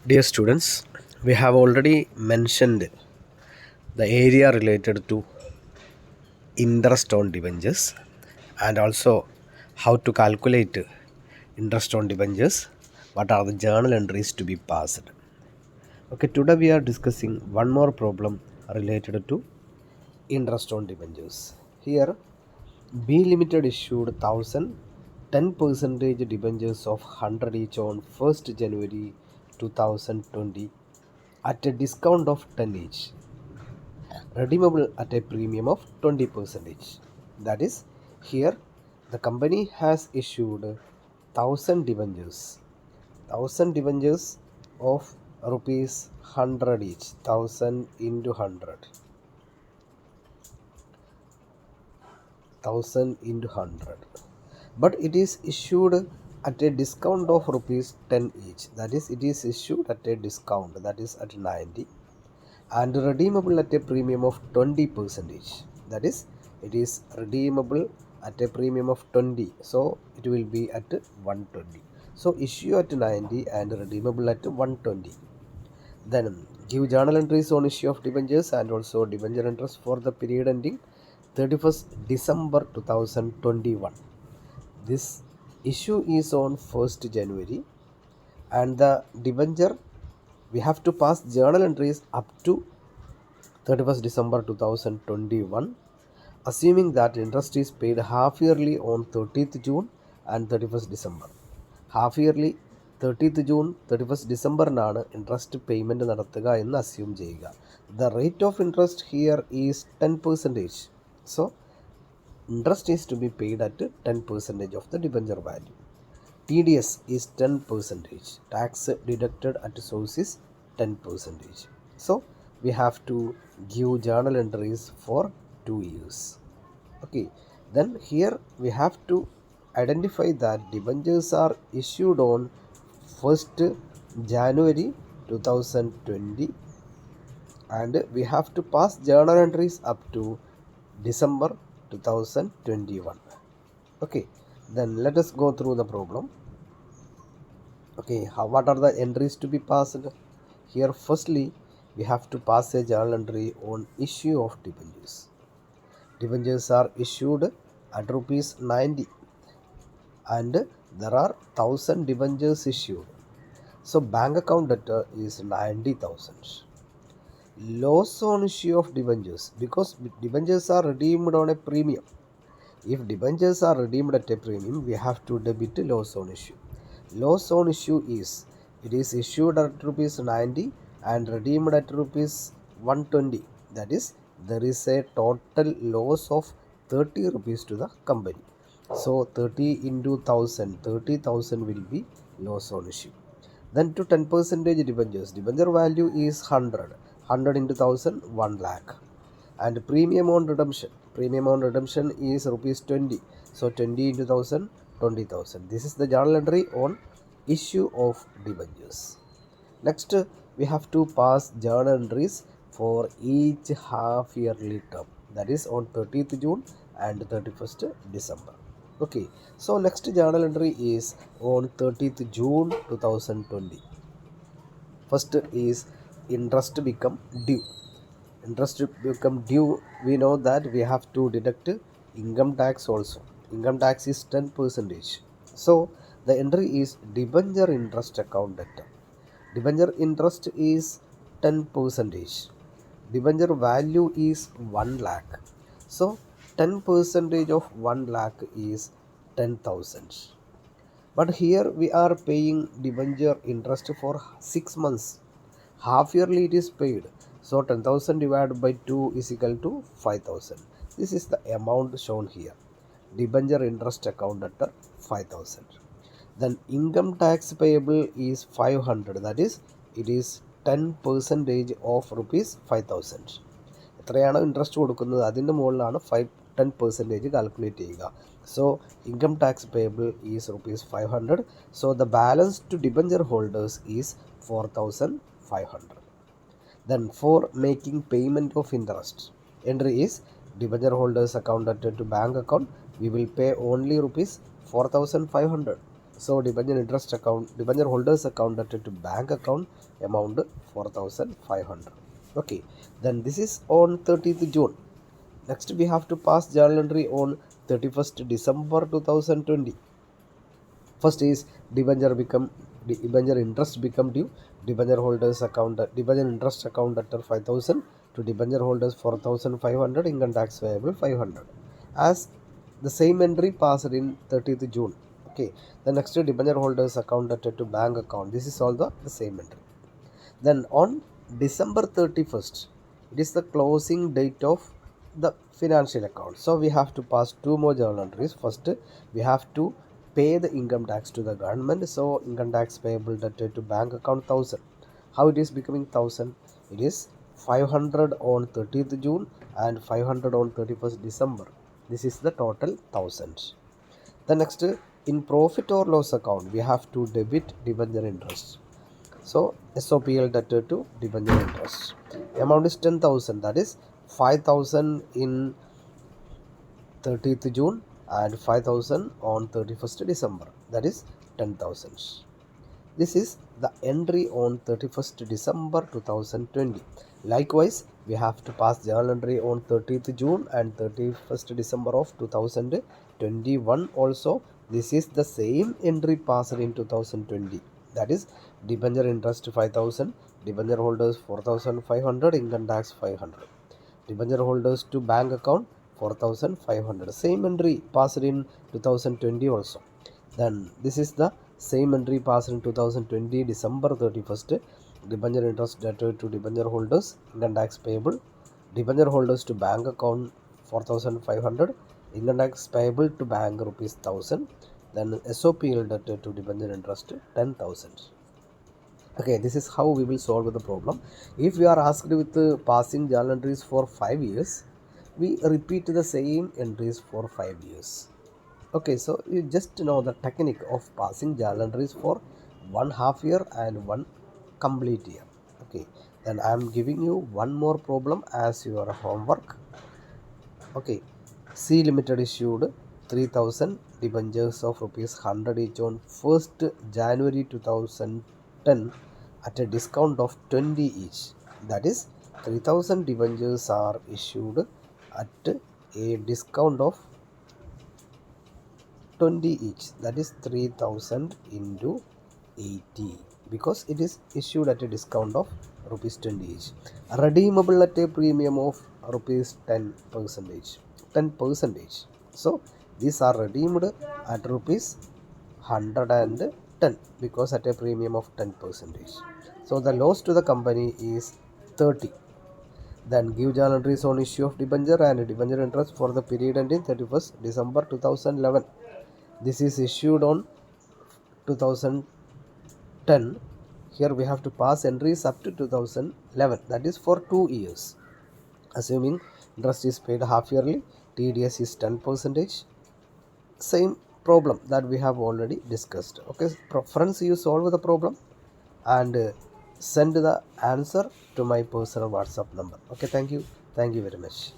Dear students, we have already mentioned the area related to interest on debentures and also how to calculate interest on debentures, what are the journal entries to be passed. Okay, today we are discussing one more problem related to interest on debentures. Here, B Limited issued 1000 10% debentures of 100 each on 1st January 2020 at a discount of 10 each, redeemable at a premium of 20%. That is, here the company has issued 1000 debentures of rupees 100 each, 1000 into 100, 1000 into 100. But it is issued at a discount of rupees 10 each. That is, it is issued at a discount, that is at 90, and redeemable at a premium of 20%. That is, it is redeemable at a premium of 20, so it will be at 120. So issue at 90 and redeemable at 120. Then give journal entries on issue of debentures and also debenture interest for the period ending 31st December 2021. This issue is on 1st January, and the debenture we have to pass journal entries up to 31st December 2021, assuming that interest is paid half yearly on 30th June and 31st December. Half yearly 30th June 31st ഡിസംബറിനാണ് interest payment നടത്തുക എന്ന് assume ചെയ്യുക. The rate of interest here is 10%. So interest is to be paid at 10% of the debenture value. TDS is 10%. Tax deducted at source is 10%. So we have to give journal entries for 2 years. Okay, then here we have to identify that debentures are issued on 1st January 2020, and we have to pass journal entries up to December 2021. Okay, then let us go through the problem. Okay, what are the entries to be passed? Here firstly we have to pass a journal entry on issue of debentures. Debentures are issued at rupees 90 and there are 1000 debentures issued. So bank account debtor is 90,000. Loss on issue of debentures, because debentures are redeemed on a premium. If debentures are redeemed at a premium, we have to debit loss on issue. Loss on issue is, it is issued at rupees 90 and redeemed at rupees 120. That is, there is a total loss of 30 rupees to the company. So 30 into 1000, 30,000 will be loss on issue. Then to 10% debentures, debenture value is 100. 100 into 1000, 1 lakh. And premium on redemption is rupees 20. So 20 into 1000, 20,000. This is the journal entry on issue of debentures. Next, we have to pass journal entries for each half yearly term, that is on 30th June and 31st December. Okay, so next journal entry is on 30th June 2020. First is interest become due. Interest become due, we know that we have to deduct income tax also. Income tax is 10%. So the entry is debenture interest account debtor. Debenture interest is 10%. Debenture value is 1 lakh. So 10% of 1 lakh is 10,000. But here we are paying debenture interest for 6 months. Half yearly it is paid. So 10,000 divided by 2 is equal to 5,000. This is the amount shown here. Debenture interest account at 5,000. Then income tax payable is 500. That is, it is 10% of rupees 5,000. എത്രയാണോ interest കൊടുക്കുന്നത് അതിൻ്റെ മുകളിലാണ് 10% calculate ചെയ്യുക. So income tax payable is rupees 500. So the balance to debenture holders is 4,500. Then for making payment of interest, entry is debenture holders account to bank account. We will pay only rupees 4,500. So debenture holders account added to bank account amount 4,500. Okay, then this is on 30th June. Next we have to pass journal entry on 31st December 2020. First is debenture interest become due. Debenture interest account at 5,000 to debenture holders 4,500, income tax payable 500. As the same entry passed in 30th June. Okay. The next debenture holders account at to bank account. This is all the same entry. Then on December 31st, it is the closing date of the financial account. So we have to pass two more journal entries. First, we have to pay the income tax to the government. So income tax payable dated to bank account 1,000. How it is becoming 1,000? It is 500 on 30th June and 500 on 31st December. This is the total 1,000. The next, in profit or loss account, we have to debit debenture interest. So SOPL debtor to debenture interest. Amount is 10,000. That is 5,000 in 30th June and 5,000 on 31st December. That is 10,000. This is the entry on 31st December 2020. Likewise, we have to pass journal entry on 30th June and 31st December of 2021 also. This is the same entry passed in 2020. That is debenture interest 5,000, debenture holders 4,500, income tax 500. Debenture holders to bank account 4,500. Same entry passed in 2020 also. Then this is the same entry passed in 2020 December 31st. Debenture interest debtor to debenture holders, income tax payable. Debenture holders to bank account 4,500. Income tax payable to bank rupees 1,000. Then SOPL debtor to debenture interest 10,000. Okay, this is how we will solve the problem. If we are asked with passing journal entries for 5 years, we repeat the same entries for 5 years. Okay, so you just know the technique of passing journal entries for 1/2 year and 1 complete year. Okay, then I am giving you one more problem as your homework. Okay, C Limited issued 3,000 debentures of rupees 100 each on 1st January 2010 at a discount of 20 each. That is 3,000 debentures are issued at a discount of 20 each. That is 3,000 into 80 because it is issued at a discount of rupees 20 each. Redeemable at a premium of rupees 10 percentage. 10 percentage. So these are redeemed at rupees 110 because at a premium of 10 percentage. So the loss to the company is 30. Then give journal entries on issue of debenture and debenture interest for the period ending 31st December 2011. This is issued on 2010. Here we have to pass entries up to 2011. That is for 2 years. Assuming interest is paid half yearly, TDS is 10 percentage. Same problem that we have already discussed. Okay, friends, you solve the problem and send the answer to my personal WhatsApp number. Okay, thank you very much.